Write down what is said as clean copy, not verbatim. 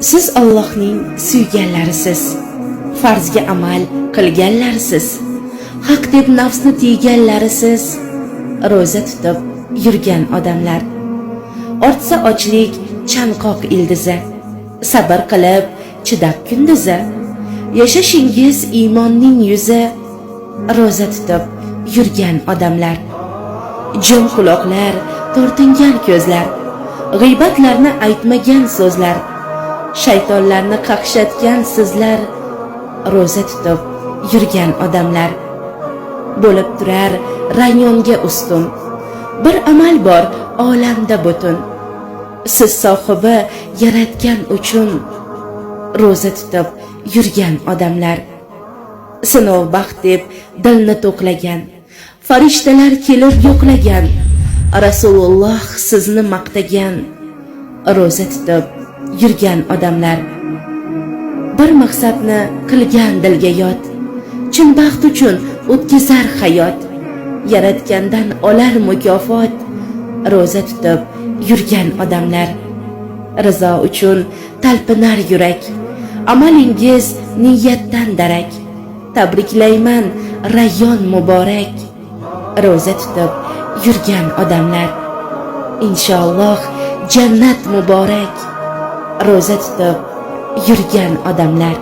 Siz Allohning suyganlarisiz, farzga amal qilganlarisiz, haq deb nafsni tiyganlarisiz, ro'za tutib yurgan odamlar. Ortsa ochlik chanqoq ildizi, sabr qilib chidab kunduzi, yashashingiz iymonning yuzi, ro'za tutib yurgan odamlar. Jim quloqlar, tortingan ko'zlar, g'iybatlarni aytmagan so'zlar, shaytonlarni qaqshatgan sizlar, ro'za tutib yurgan odamlar. Bo'lib turar rayonga ustun, bir amal bor olamda butun, siz sohibi yaratgan uchun, ro'za tutib yurgan odamlar. Sinov baxt deb dilni to'qlagan, farishtalar kelib yo'qlagan, Rasululloh sizni maqtagan, ro'za tutib yurgan odamlar. Bir maqsadni qilgan dilga yot, chin baxt uchun o'tkazar hayot, yaratgandan olar mukofot, ro'za tutib yurgan odamlar. Rizo uchun talpinar yurak, amalingiz niyatdan darak, tabriklayman rayyon muborak, ro'za tutib yurgan odamlar. Inshaalloh jannat muborak, ro'za tutib yurgan odamlar.